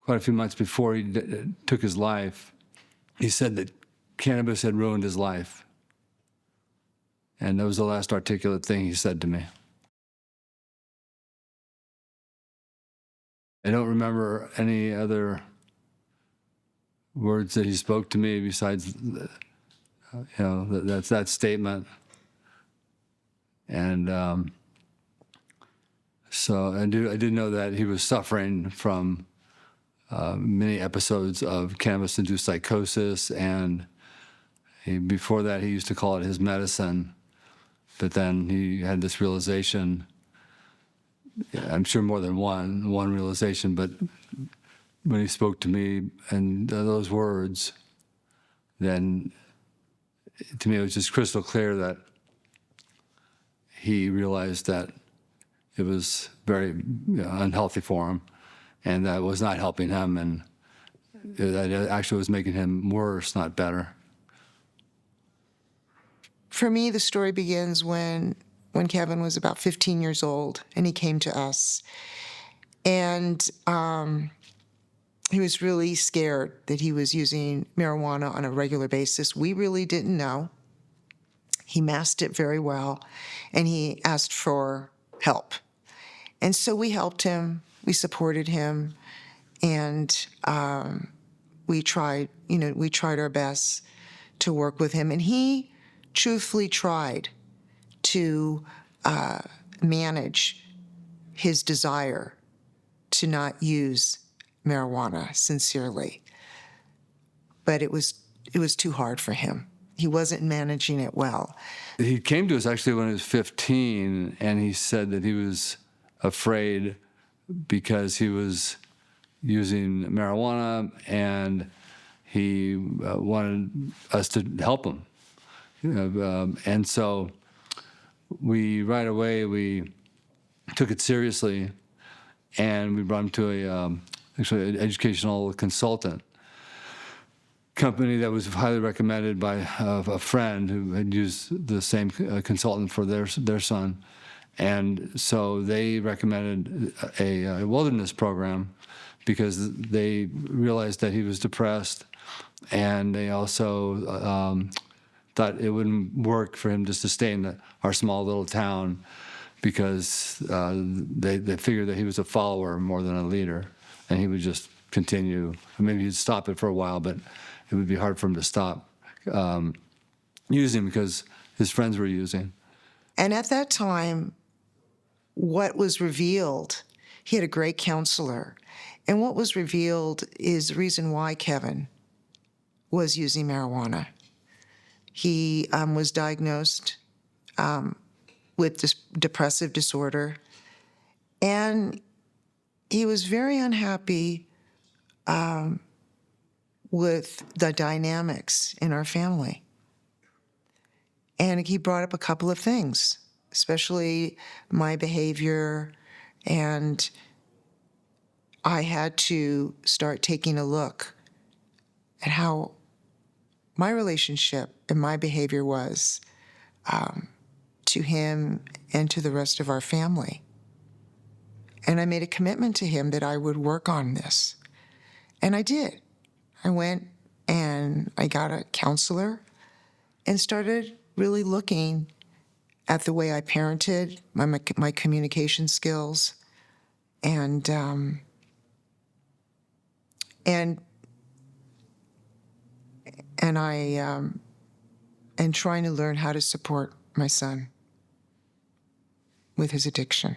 quite a few months before he took his life, he said that cannabis had ruined his life. And that was the last articulate thing he said to me. I don't remember any other words that he spoke to me besides, that's that statement. And so I did know that he was suffering from many episodes of cannabis-induced psychosis, and before that he used to call it his medicine. But then he had this realization, I'm sure more than one realization, but when he spoke to me and those words, then to me it was just crystal clear that he realized that it was very unhealthy for him, and that was not helping him, and that it actually was making him worse, not better. For me, the story begins when Kevin was about 15 years old, and he came to us. And he was really scared that he was using marijuana on a regular basis. We really didn't know. He masked it very well, and he asked for help. And so we helped him, we supported him, and we tried our best to work with him. And he truthfully tried to manage his desire to not use marijuana sincerely. But it was too hard for him. He wasn't managing it well. He came to us actually when he was 15, and he said that he was afraid because he was using marijuana, and he wanted us to help him. And so right away we took it seriously, and we brought him to actually an educational consultant company that was highly recommended by a friend who had used the same consultant for their son. And so they recommended a wilderness program because they realized that he was depressed, and they also thought it wouldn't work for him just to stay in our small little town because they figured that he was a follower more than a leader, and he would just continue. Maybe he'd stop it for a while, but it would be hard for him to stop using because his friends were using. And at that time, what was revealed, he had a great counselor, and what was revealed is the reason why Kevin was using marijuana. He was diagnosed with this depressive disorder, and he was very unhappy with the dynamics in our family. And he brought up a couple of things, especially my behavior, and I had to start taking a look at how my relationship and my behavior was to him and to the rest of our family. And I made a commitment to him that I would work on this. And I did. I went and I got a counselor and started really looking at the way I parented, my communication skills, and trying to learn how to support my son with his addiction.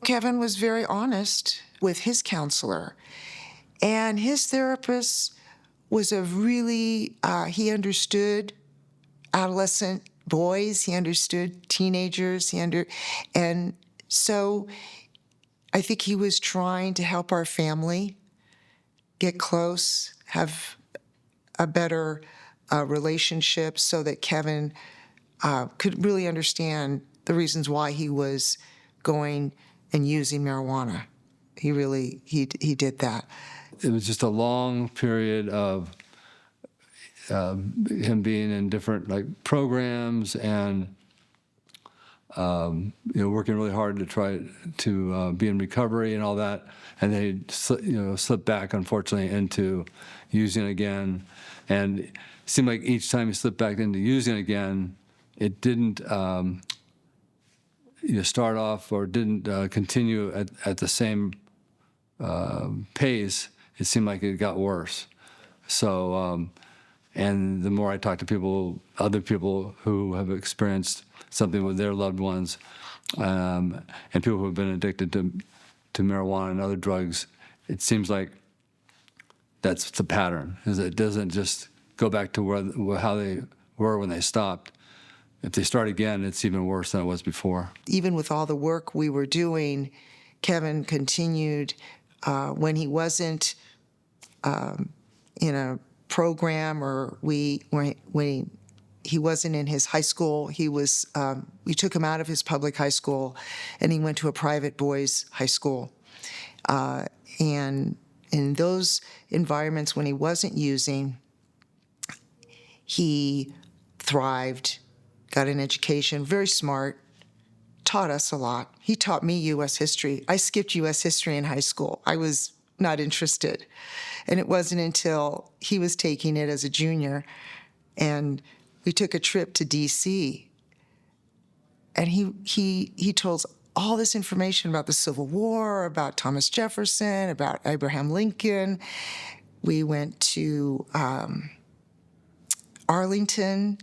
Kevin was very honest with his counselor, and his therapist was he understood adolescent boys, he understood teenagers, and so I think he was trying to help our family get close, have a better relationship so that Kevin could really understand the reasons why he was going and using marijuana. He did that. It was just a long period of him being in different programs and working really hard to try to be in recovery and all that, and they slipped back, unfortunately, into using again. And it seemed like each time he slipped back into using again, it didn't start off or didn't continue at the same pace. It seemed like it got worse. So, and the more I talk to other people who have experienced something with their loved ones, and people who have been addicted to marijuana and other drugs, it seems like that's the pattern. Is it doesn't just go back to how they were when they stopped. If they start again, it's even worse than it was before. Even with all the work we were doing, Kevin continued when he wasn't in a program, or when he wasn't in his high school. We took him out of his public high school, and he went to a private boys' high school. And in those environments, when he wasn't using, he thrived, got an education, very smart, taught us a lot. He taught me U.S. history. I skipped U.S. history in high school. I was not interested. And it wasn't until he was taking it as a junior, and we took a trip to D.C., and he told us all this information about the Civil War, about Thomas Jefferson, about Abraham Lincoln. We went to Arlington,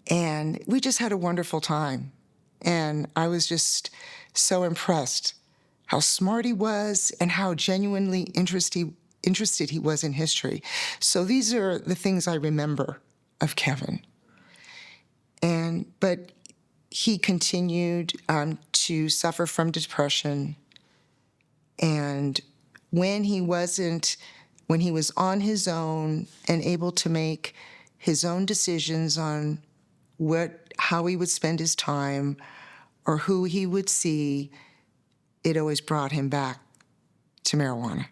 and we just had a wonderful time. And I was just so impressed how smart he was and how genuinely interested he was in history. So these are the things I remember of Kevin. But he continued to suffer from depression. And when he was on his own and able to make his own decisions on how he would spend his time or who he would see, it always brought him back to marijuana.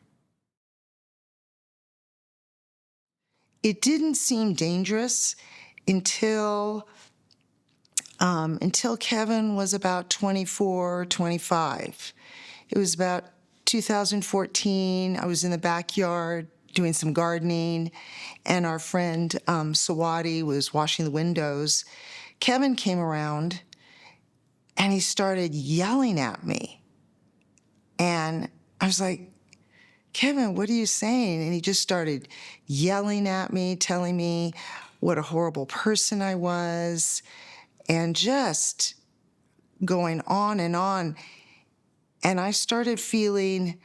It didn't seem dangerous until Kevin was about 24, 25. It was about 2014. I was in the backyard doing some gardening, and our friend Sawadi was washing the windows. Kevin came around, and he started yelling at me. And I was like, Kevin, what are you saying? And he just started yelling at me, telling me what a horrible person I was, and just going on and on. And I started feeling,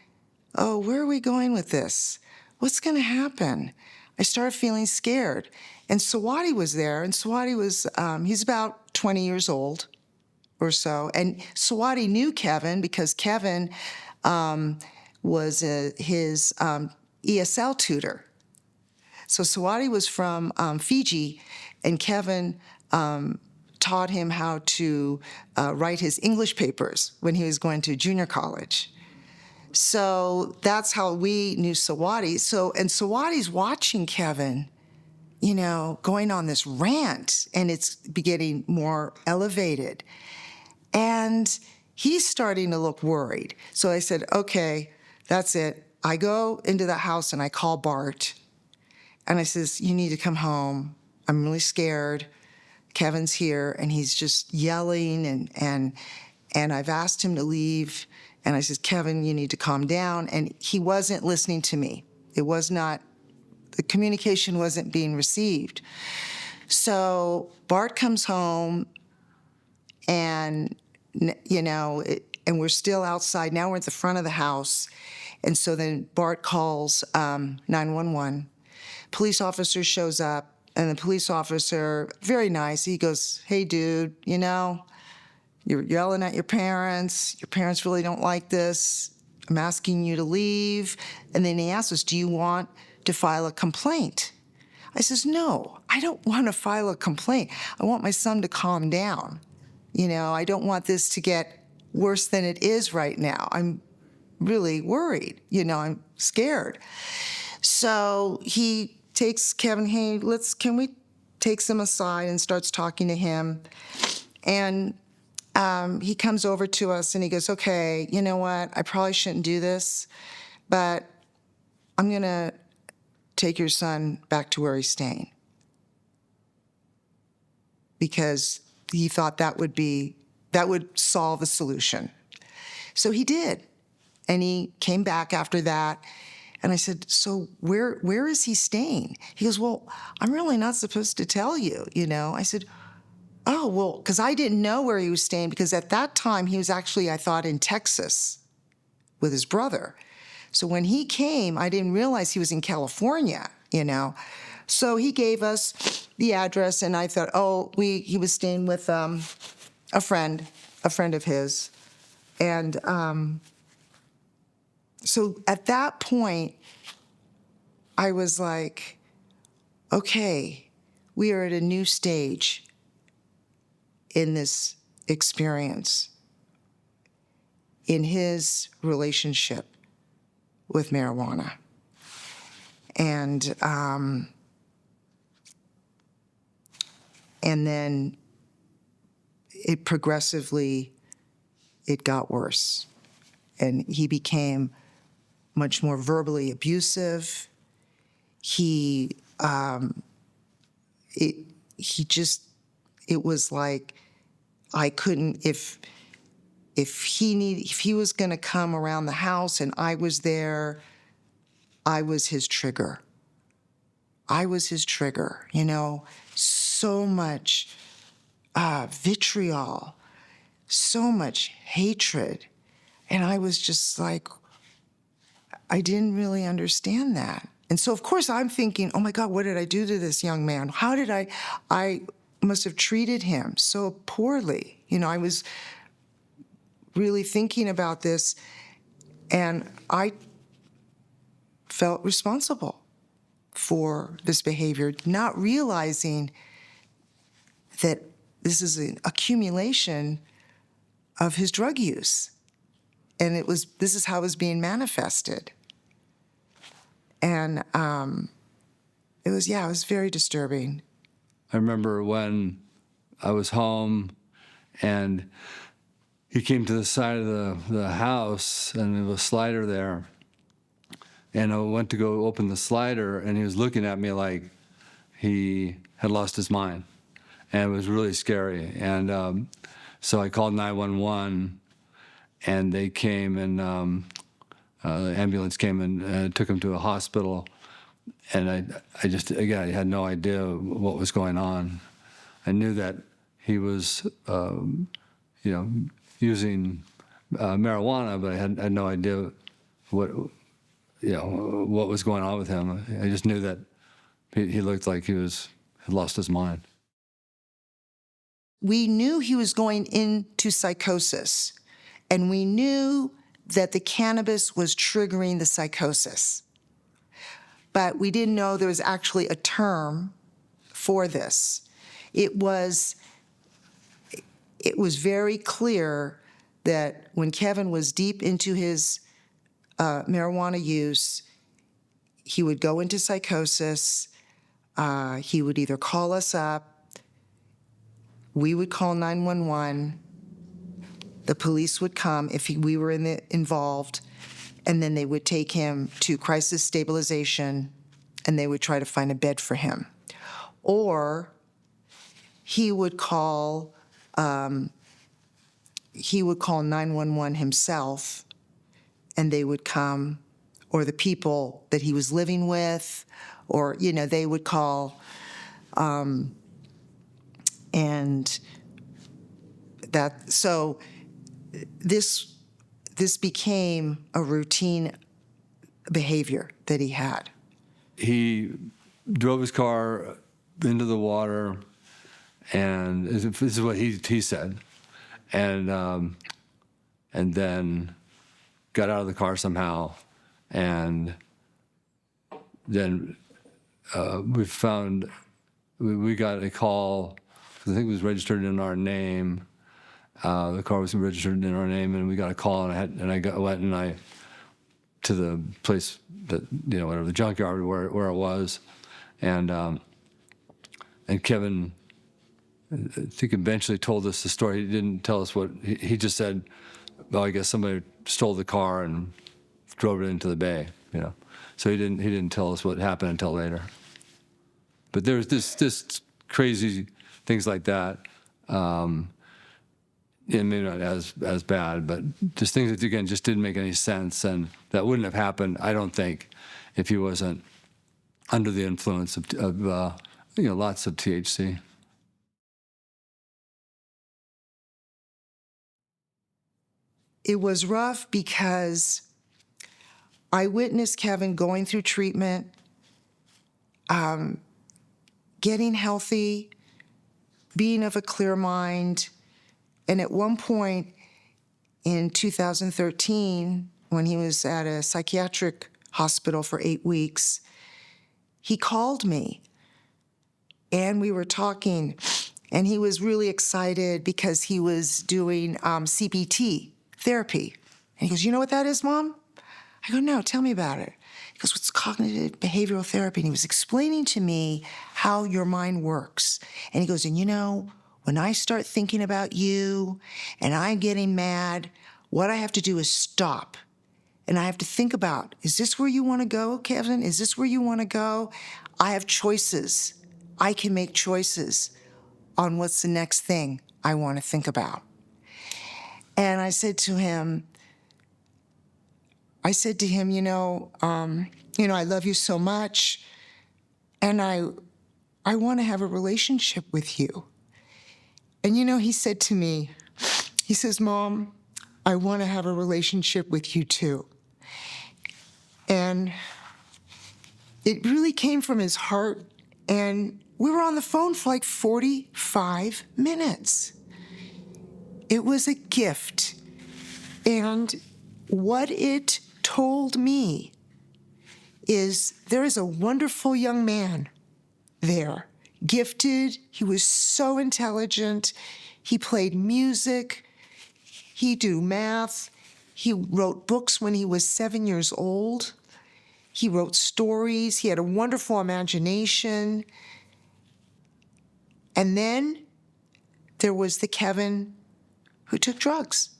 oh, where are we going with this? What's going to happen? I started feeling scared. And Sawadi was there, and Sawadi was, he's about 20 years old or so. And Sawadi knew Kevin because Kevin was his ESL tutor. So Sawadi was from Fiji, and Kevin taught him how to write his English papers when he was going to junior college. So that's how we knew Sawadi. And Sawadi's watching Kevin, going on this rant, and it's getting more elevated. And he's starting to look worried. So I said, okay, that's it. I go into the house and I call Bart. And I says, you need to come home. I'm really scared. Kevin's here, and he's just yelling, and I've asked him to leave. And I said, Kevin, you need to calm down. And he wasn't listening to me. The communication wasn't being received. So Bart comes home, and, and we're still outside. Now we're at the front of the house. And so then Bart calls 911. Police officer shows up, and the police officer, very nice, he goes, hey, dude, you're yelling at your parents. Your parents really don't like this. I'm asking you to leave. And then he asks us, do you want to file a complaint? I says, no, I don't want to file a complaint. I want my son to calm down. I don't want this to get worse than it is right now. I'm really worried. I'm scared. So he takes Kevin, hey, takes him aside and starts talking to him. And he comes over to us and he goes, okay, you know what? I probably shouldn't do this, but I'm going to take your son back to where he's staying. Because he thought that would solve a solution. So he did. And he came back after that. And I said, so where is he staying? He goes, well, I'm really not supposed to tell you, you know? I said, oh, well, because I didn't know where he was staying, because at that time he was actually, I thought, in Texas with his brother. So when he came, I didn't realize he was in California, you know? So he gave us the address, and I thought, oh, he was staying with a friend of his. And so at that point, I was like, okay, we are at a new stage in this experience, in his relationship with marijuana. And then it progressively, it got worse. And he became much more verbally abusive. It was like, I couldn't, if he was gonna come around the house and I was there, I was his trigger. You know, so much vitriol, so much hatred. And I was just like, I didn't really understand that. And so, of course, I'm thinking, oh my God, what did I do to this young man? How did I must have treated him so poorly. You know, I was really thinking about this, and I felt responsible for this behavior, not realizing that this is an accumulation of his drug use. And this is how it was being manifested. And it was very disturbing. I remember when I was home and he came to the side of the house and there was a slider there. And I went to go open the slider and he was looking at me like he had lost his mind. And it was really scary. And so I called 911 and they came and the ambulance came and took him to a hospital. And I just, again, I had no idea what was going on. I knew that he was, using marijuana, but I had no idea what was going on with him. I just knew that he looked like had lost his mind. We knew he was going into psychosis, and we knew that the cannabis was triggering the psychosis. But we didn't know there was actually a term for this. It was very clear that when Kevin was deep into his marijuana use, he would go into psychosis. He would either call us up, we would call 911, the police would come if we were involved, and then they would take him to crisis stabilization, and they would try to find a bed for him. Or he would call 911 himself, and they would come, or the people that he was living with, or, they would call, and that, so this became a routine behavior that he had. He drove his car into the water, and this is what he said, and then got out of the car somehow, and then we got a call, because I think it was registered in our name. The car was registered in our name, and we got a call, and I went to the place that, whatever, the junkyard where it was, and Kevin I think eventually told us the story. He didn't tell us what, he just said, well, I guess somebody stole the car and drove it into the bay, you know. So he didn't tell us what happened until later. But there's this crazy things like that. Maybe not as bad, but just things that, again, just didn't make any sense. And that wouldn't have happened, I don't think, if he wasn't under the influence of lots of THC. It was rough because I witnessed Kevin going through treatment, getting healthy, being of a clear mind. And at one point in 2013, when he was at a psychiatric hospital for 8 weeks, he called me and we were talking, and he was really excited because he was doing CBT therapy. And he goes, "You know what that is, Mom?" I go, "No, tell me about it." He goes, "What's cognitive behavioral therapy?" And he was explaining to me how your mind works. And he goes, "And when I start thinking about you and I'm getting mad, what I have to do is stop. And I have to think about, is this where you want to go, Kevin? Is this where you want to go? I have choices. I can make choices on what's the next thing I want to think about." And I said to him, I love you so much, and I want to have a relationship with you. And he said to me, he says, "Mom, I want to have a relationship with you too." And it really came from his heart, and we were on the phone for like 45 minutes. It was a gift. And what it told me is there is a wonderful young man there, gifted. He was so intelligent. He played music. He do math. He wrote books when he was 7 years old. He wrote stories. He had a wonderful imagination. And then there was the Kevin who took drugs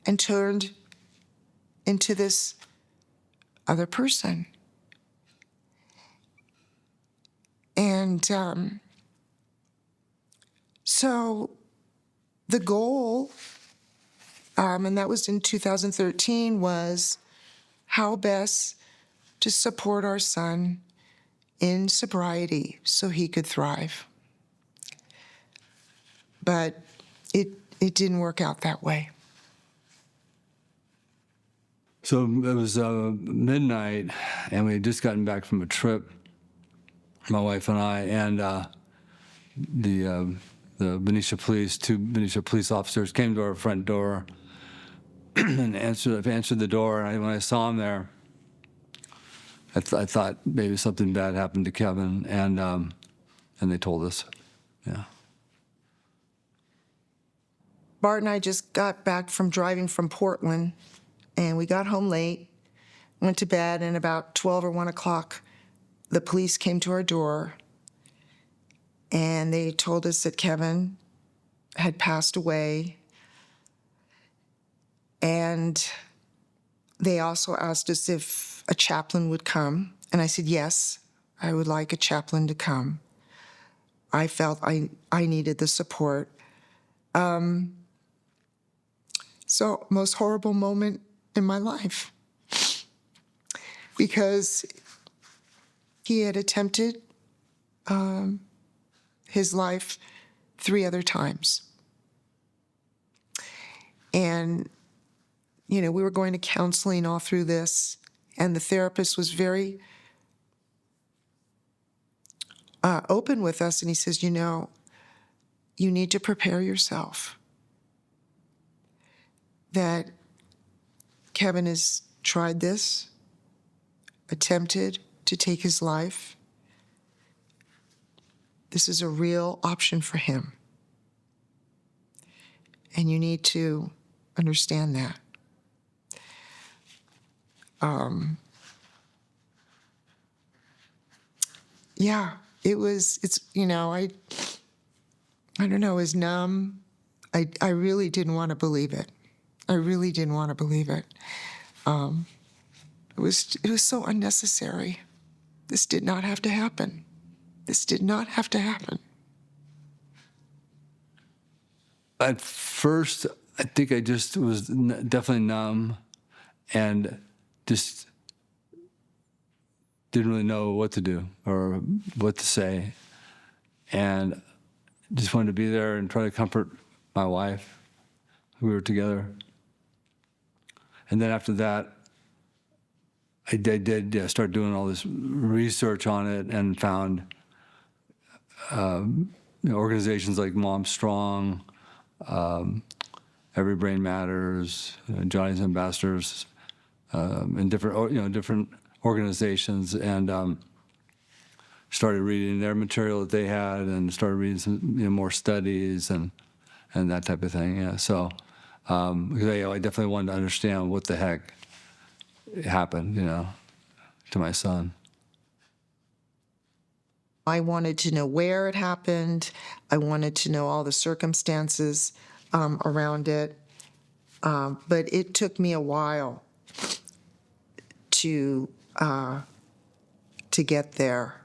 and turned into this other person. And so the goal, and that was in 2013, was how best to support our son in sobriety so he could thrive. But it didn't work out that way. So it was midnight, and we had just gotten back from a trip, my wife and I, and the Benicia police, 2 Benicia police officers came to our front door and answered the door. And when I saw him there, I thought maybe something bad happened to Kevin, and they told us, yeah. Bart and I just got back from driving from Portland, and we got home late, went to bed, and about 12 or 1 o'clock, the police came to our door, and they told us that Kevin had passed away. And they also asked us if a chaplain would come, and I said, yes, I would like a chaplain to come. I felt I needed the support. So, most horrible moment in my life, because he had attempted his life 3 other times. And, we were going to counseling all through this, and the therapist was very open with us, and he says, you need to prepare yourself that Kevin has tried this, attempted to take his life. This is a real option for him. And you need to understand that. it's, I don't know, it was numb. I really didn't want to believe it. I really didn't want to believe it. It was so unnecessary. This did not have to happen. This did not have to happen. At first, I think I just was definitely numb and just didn't really know what to do or what to say. And just wanted to be there and try to comfort my wife. We were together. And then after that, I did start doing all this research on it and found organizations like Mom Strong, Every Brain Matters, Johnny's Ambassadors, and different organizations, and started reading their material that they had, and started reading some more studies and that type of thing. Yeah, so because I definitely wanted to understand what the heck happened, to my son. I wanted to know where it happened. I wanted to know all the circumstances around it. But it took me a while to get there.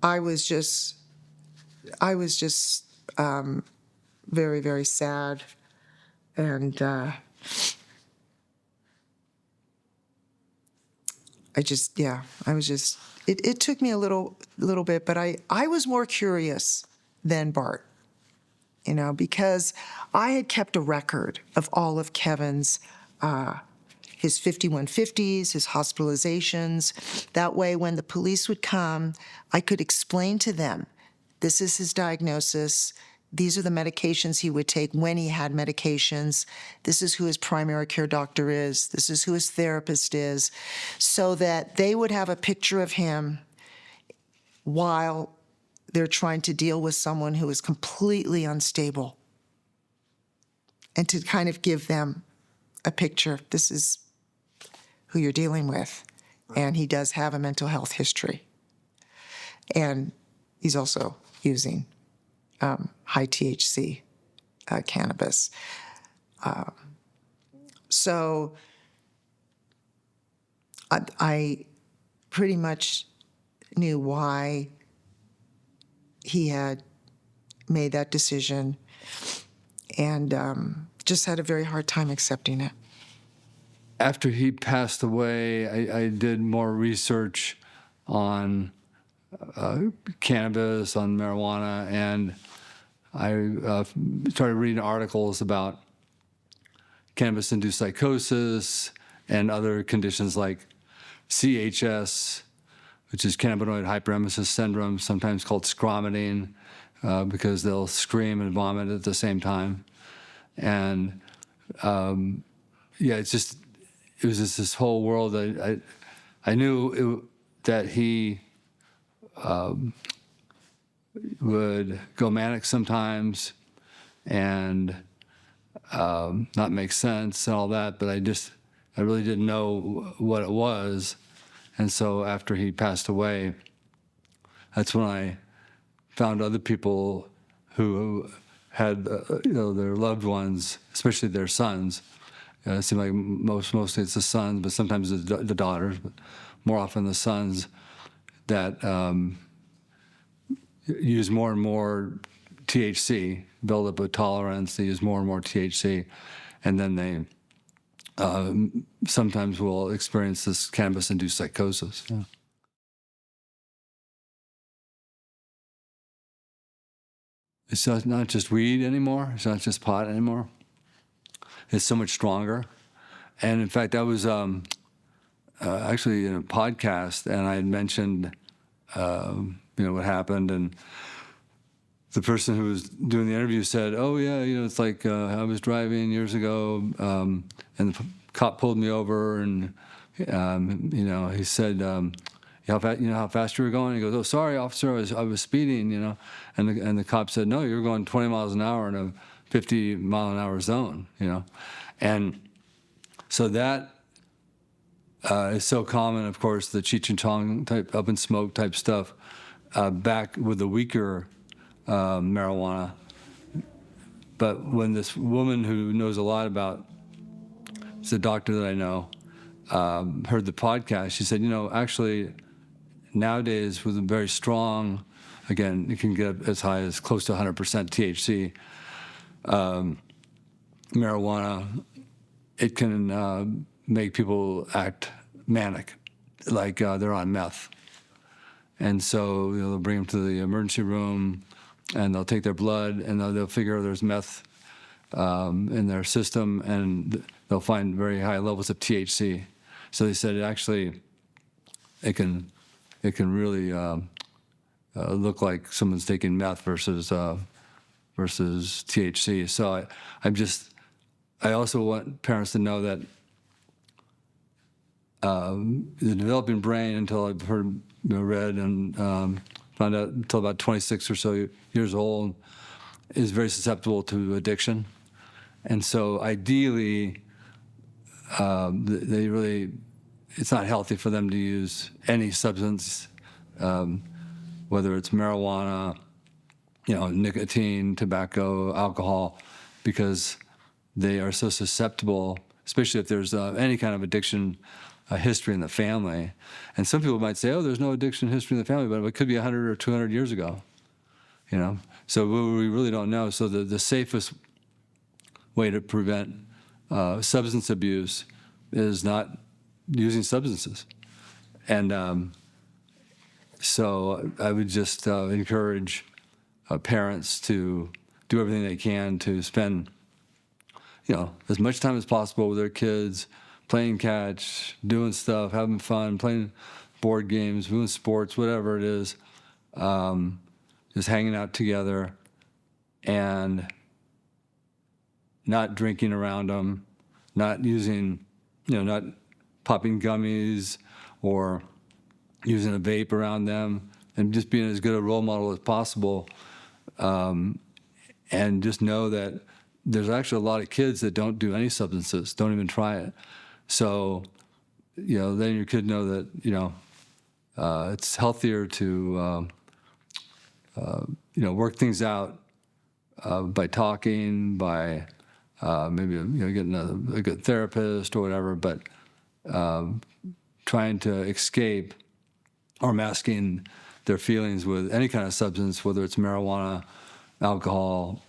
I was just very, very sad, and it took me a little bit, but I was more curious than Bart, because I had kept a record of all of Kevin's, his 5150s, his hospitalizations. That way, when the police would come, I could explain to them, this is his diagnosis. These are the medications he would take when he had medications. This is who his primary care doctor is. This is who his therapist is, so that they would have a picture of him while they're trying to deal with someone who is completely unstable, and to kind of give them a picture. This is who you're dealing with, and he does have a mental health history. And he's also using high-THC cannabis. So I pretty much knew why he had made that decision, and just had a very hard time accepting it. After he passed away, I did more research on cannabis, on marijuana, and I started reading articles about cannabis induced psychosis and other conditions like CHS, which is cannabinoid hyperemesis syndrome, sometimes called scromiting, because they'll scream and vomit at the same time. And it was just this whole world. I knew that he would go manic sometimes and not make sense and all that, but I really didn't know what it was. And so after he passed away, that's when I found other people who had their loved ones, especially their sons. It seemed like mostly it's the sons, but sometimes the daughters, but more often the sons, that use more and more THC, build up a tolerance. They use more and more THC, and then they sometimes will experience this cannabis-induced psychosis. Yeah. It's not just weed anymore. It's not just pot anymore. It's so much stronger. And in fact, I was actually in a podcast, and I had mentioned, what happened, and the person who was doing the interview said, "Oh yeah, it's like I was driving years ago, and the cop pulled me over, and he said, how fast you were going?" He goes, "Oh, sorry, officer, I was speeding, and the cop said, "No, you're going 20 miles an hour in a 50-mile-an-hour zone, and so that is so common, of course, the Cheech and Chong type up in smoke type stuff. back with the weaker marijuana. But when this woman who knows a lot about, it's a doctor that I know, heard the podcast, she said, actually, nowadays with a very strong, again, it can get as high as close to 100% THC marijuana, it can make people act manic, like they're on meth. And so they'll bring them to the emergency room, and they'll take their blood, and they'll figure there's meth in their system, and they'll find very high levels of THC. So they said it can really look like someone's taking meth versus THC. So I also want parents to know that the developing brain, until I've heard, read and found out, until about 26 or so years old, is very susceptible to addiction. And so ideally, it's not healthy for them to use any substance, whether it's marijuana, nicotine, tobacco, alcohol, because they are so susceptible, especially if there's any kind of addiction history in the family. And some people might say, there's no addiction history in the family, but it could be 100 or 200 years ago, So we really don't know. So the safest way to prevent substance abuse is not using substances. And so I would just encourage parents to do everything they can to spend, as much time as possible with their kids, playing catch, doing stuff, having fun, playing board games, doing sports, whatever it is, just hanging out together and not drinking around them, not using, not popping gummies or using a vape around them, and just being as good a role model as possible. And just know that there's actually a lot of kids that don't do any substances, don't even try it. So, then your kid know that, it's healthier to, work things out by talking, by maybe, getting a good therapist or whatever, but trying to escape or masking their feelings with any kind of substance, whether it's marijuana, alcohol,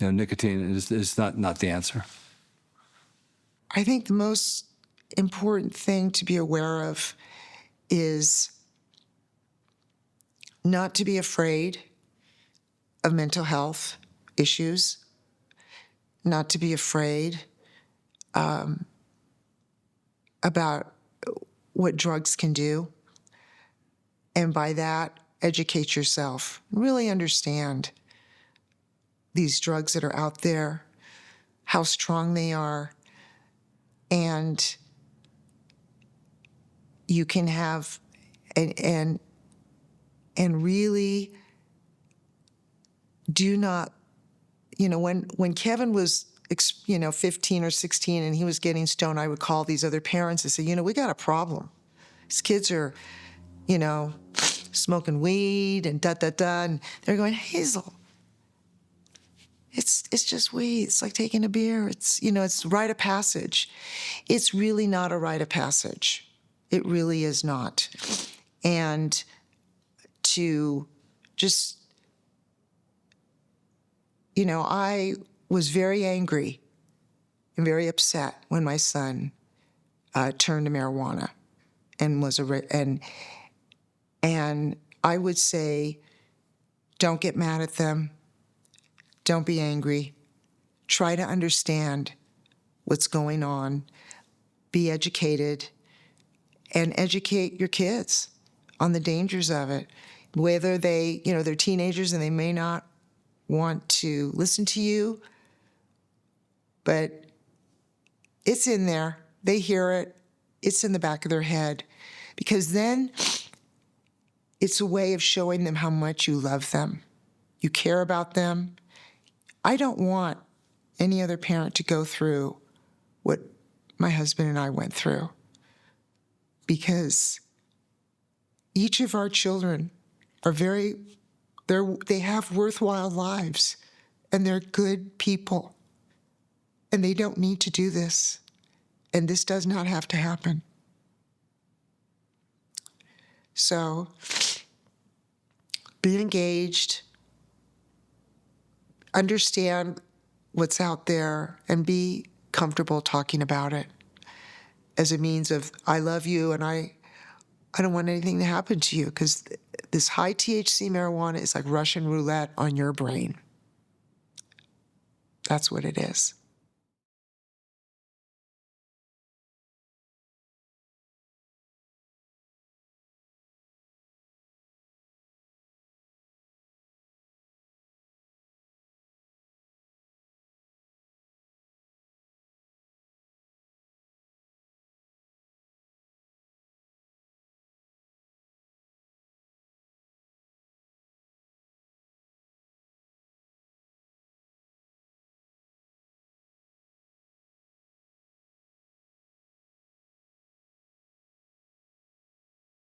nicotine, is not the answer. I think the most important thing to be aware of is not to be afraid of mental health issues, not to be afraid about what drugs can do. And by that, educate yourself. Really understand these drugs that are out there, how strong they are, and you can have and really do not, when Kevin was 15 or 16 and he was getting stoned, I would call these other parents and say, we got a problem. These kids are, smoking weed and and they're going, Hazel, it's just weed. It's like taking a beer. It's, it's rite of passage. It's really not a rite of passage. It really is not. And to just, I was very angry and very upset when my son turned to marijuana and was and I would say, don't get mad at them. Don't be angry. Try to understand what's going on. Be educated and educate your kids on the dangers of it. Whether they're teenagers and they may not want to listen to you, but it's in there. They hear it. It's in the back of their head. Because then it's a way of showing them how much you love them. You care about them. I don't want any other parent to go through what my husband and I went through, because each of our children are they have worthwhile lives, and they're good people, and they don't need to do this, and this does not have to happen. So be engaged, understand what's out there, and be comfortable talking about it as a means of, I love you and I don't want anything to happen to you, because this high THC marijuana is like Russian roulette on your brain. That's what it is.